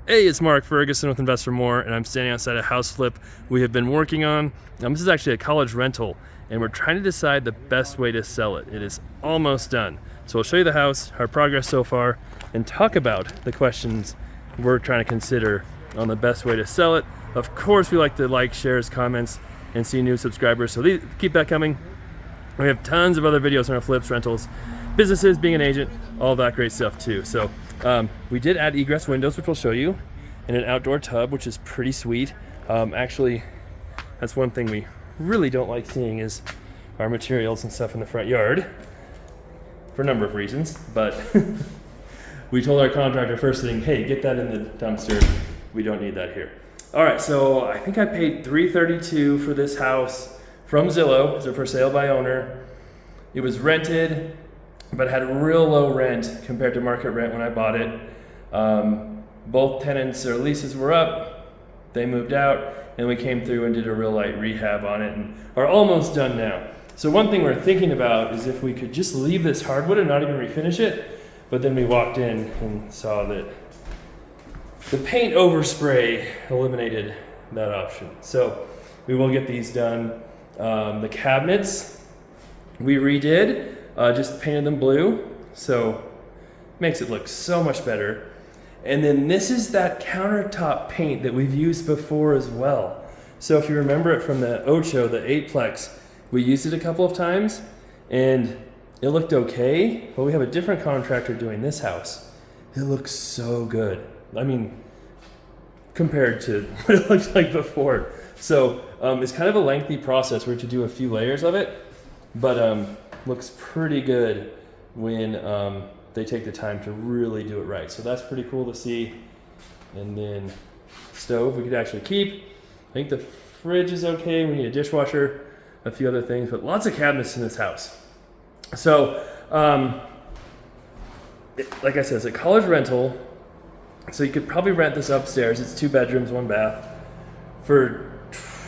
Hey, it's Mark Ferguson with Invest for More, and I'm standing outside a house flip we have been working on. This is actually a college rental, and we're trying to decide the best way to sell it. It is almost done. So I'll show you the house, our progress so far, and talk about the questions we're trying to consider on the best way to sell it. Of course, we like to like, shares, comments, and see new subscribers, so keep that coming. We have tons of other videos on our flips, rentals, businesses, being an agent, all that great stuff too. So we did add egress windows, which we'll show you, and an outdoor tub, which is pretty sweet. Actually, that's one thing we really don't like seeing is our materials and stuff in the front yard for a number of reasons, but we told our contractor first thing, hey, get that in the dumpster. We don't need that here. All right, so I think I paid $332 for this house from Zillow. It's a for sale by owner. It was rented, but had a real low rent compared to market rent when I bought it. Both tenants, their leases were up, they moved out, and we came through and did a real light rehab on it and are almost done now. So one thing we're thinking about is if we could just leave this hardwood and not even refinish it, but then we walked in and saw that the paint overspray eliminated that option. So we will get these done. The cabinets we redid, just painted them blue, so makes it look so much better. And then this is that countertop paint that we've used before as well. So if you remember it from the Ocho, the 8-plex, we used it a couple of times and it looked okay, but we have a different contractor doing this house. It looks so good. I mean, compared to what it looked like before. So it's kind of a lengthy process. We have to do a few layers of it, but looks pretty good when they take the time to really do it right. So that's pretty cool to see. And then stove we could actually keep. I think the fridge is okay. We need a dishwasher, a few other things, but lots of cabinets in this house. So like I said, it's a college rental. So you could probably rent this upstairs. It's 2 bedrooms, 1 bath for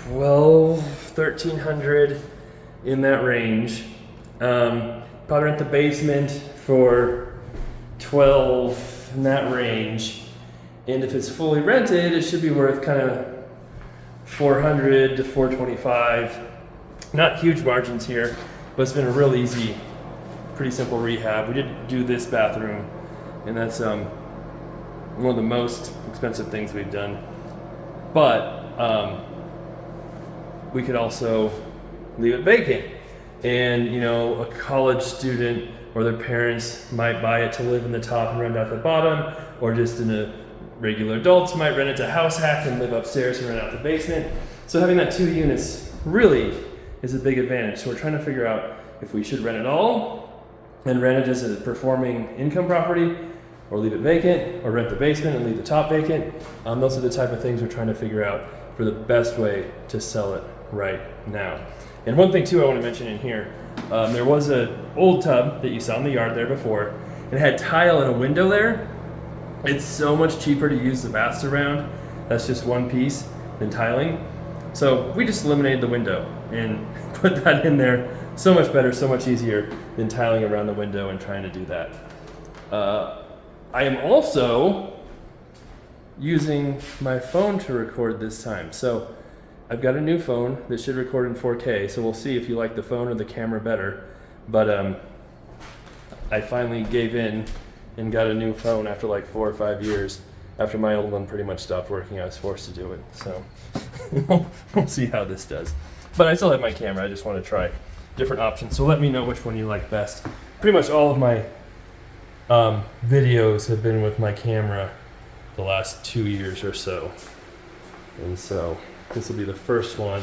$1,300 in that range. Probably rent the basement for $12 in that range, and if it's fully rented, it should be worth kind of $400 to $425. Not huge margins here, but it's been a real easy, pretty simple rehab. We did do this bathroom, and that's one of the most expensive things we've done. But we could also leave it vacant, and a college student or their parents might buy it to live in the top and rent out the bottom, or just regular adults might rent it to house hack and live upstairs and rent out the basement. So having that 2 units really is a big advantage. So we're trying to figure out if we should rent it all and rent it as a performing income property, or leave it vacant, or rent the basement and leave the top vacant. Those are the type of things we're trying to figure out for the best way to sell it right now. And one thing too I want to mention in here, there was an old tub that you saw in the yard there before, and it had tile and a window there. It's so much cheaper to use the baths around. That's just one piece than tiling. So we just eliminated the window and put that in there. So much better, so much easier than tiling around the window and trying to do that. I am also using my phone to record this time. So I've got a new phone that should record in 4K, so we'll see if you like the phone or the camera better. But I finally gave in and got a new phone after like 4 or 5 years. After my old one pretty much stopped working, I was forced to do it. So we'll see how this does. But I still have my camera. I just want to try different options. So let me know which one you like best. Pretty much all of my videos have been with my camera the last 2 years or so. And so this will be the first one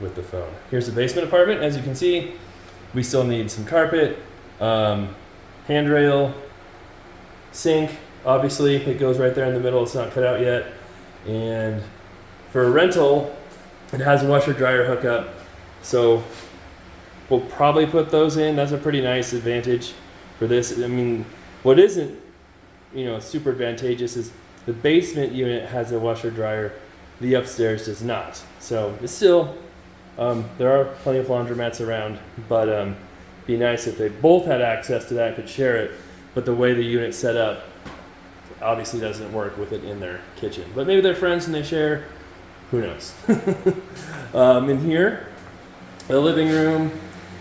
with the phone. Here's the basement apartment. As you can see, we still need some carpet, handrail, sink. Obviously, it goes right there in the middle. It's not cut out yet. And for a rental, it has a washer dryer hookup. So we'll probably put those in. That's a pretty nice advantage for this. I mean, what isn't, super advantageous is the basement unit has a washer dryer. The upstairs does not. So it's still, there are plenty of laundromats around, but be nice if they both had access to that, could share it. But the way the unit's set up, obviously doesn't work with it in their kitchen. But maybe they're friends and they share, who knows. In here, the living room,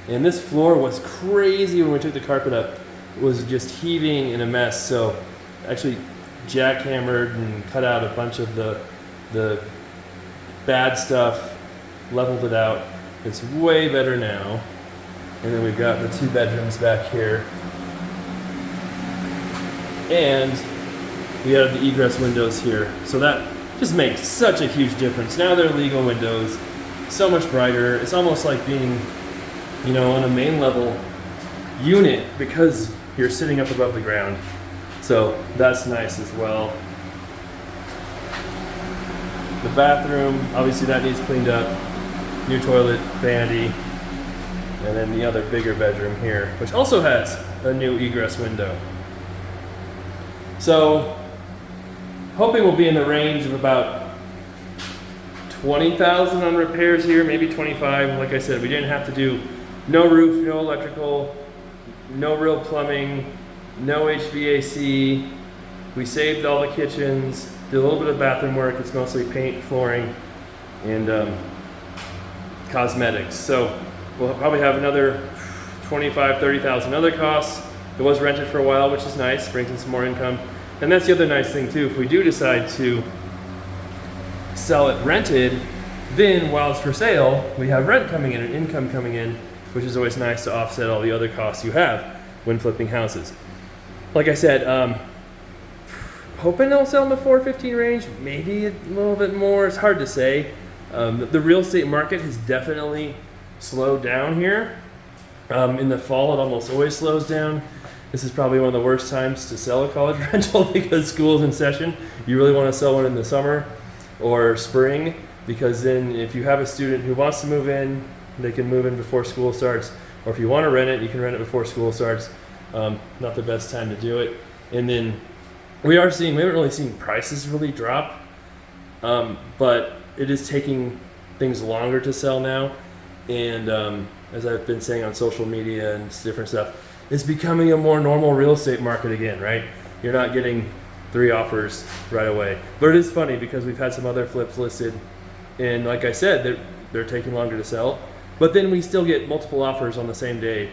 and this floor was crazy when we took the carpet up. It was just heaving in a mess, so actually jackhammered and cut out a bunch of the bad stuff, leveled it out. It's way better now. And then we've got the 2 bedrooms back here. And we have the egress windows here. So that just makes such a huge difference. Now they're legal windows, so much brighter. It's almost like being, you know, on a main level unit because you're sitting up above the ground. So that's nice as well. The bathroom, obviously that needs cleaned up. New toilet, vanity. And then the other bigger bedroom here, which also has a new egress window. So, hoping we'll be in the range of about 20,000 on repairs here, maybe 25. Like I said, we didn't have to do no roof, no electrical, no real plumbing, no HVAC. We saved all the kitchens, did a little bit of bathroom work. It's mostly paint, flooring, and cosmetics. So we'll probably have another 25, 30,000 other costs. It was rented for a while, which is nice, brings in some more income. And that's the other nice thing too, if we do decide to sell it rented, then while it's for sale, we have rent coming in and income coming in, which is always nice to offset all the other costs you have when flipping houses. Like I said, hoping they'll sell in the 415 range, maybe a little bit more, it's hard to say. The real estate market has definitely slowed down here. In the fall, it almost always slows down. This is probably one of the worst times to sell a college rental because school's in session. You really want to sell one in the summer or spring, because then if you have a student who wants to move in, they can move in before school starts. Or if you want to rent it, you can rent it before school starts. Not the best time to do it. And then we haven't really seen prices really drop, but it is taking things longer to sell now. And as I've been saying on social media and different stuff, it's becoming a more normal real estate market again, right? You're not getting 3 offers right away. But it is funny because we've had some other flips listed, and like I said, they're taking longer to sell, but then we still get multiple offers on the same day,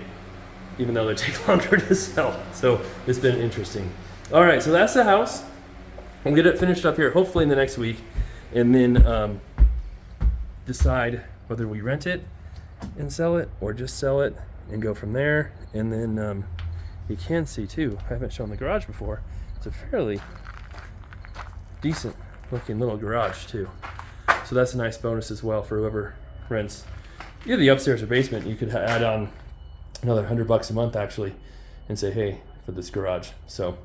even though they take longer to sell. So it's been interesting. All right, so that's the house. We'll get it finished up here hopefully in the next week, and then decide whether we rent it and sell it or just sell it and go from there. And then you can see too, I haven't shown the garage before, it's a fairly decent looking little garage too. So that's a nice bonus as well for whoever rents either the upstairs or basement. You could add on another $100 a month actually and say, hey, for this garage. So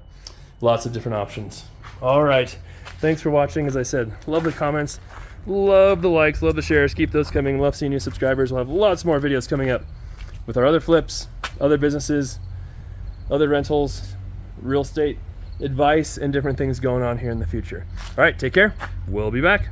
lots of different options. All right, thanks for watching. As I said, love the comments, love the likes, love the shares, keep those coming. Love seeing new subscribers. We'll have lots more videos coming up with our other flips, other businesses, other rentals, real estate advice, and different things going on here in the future. All right, take care. We'll be back.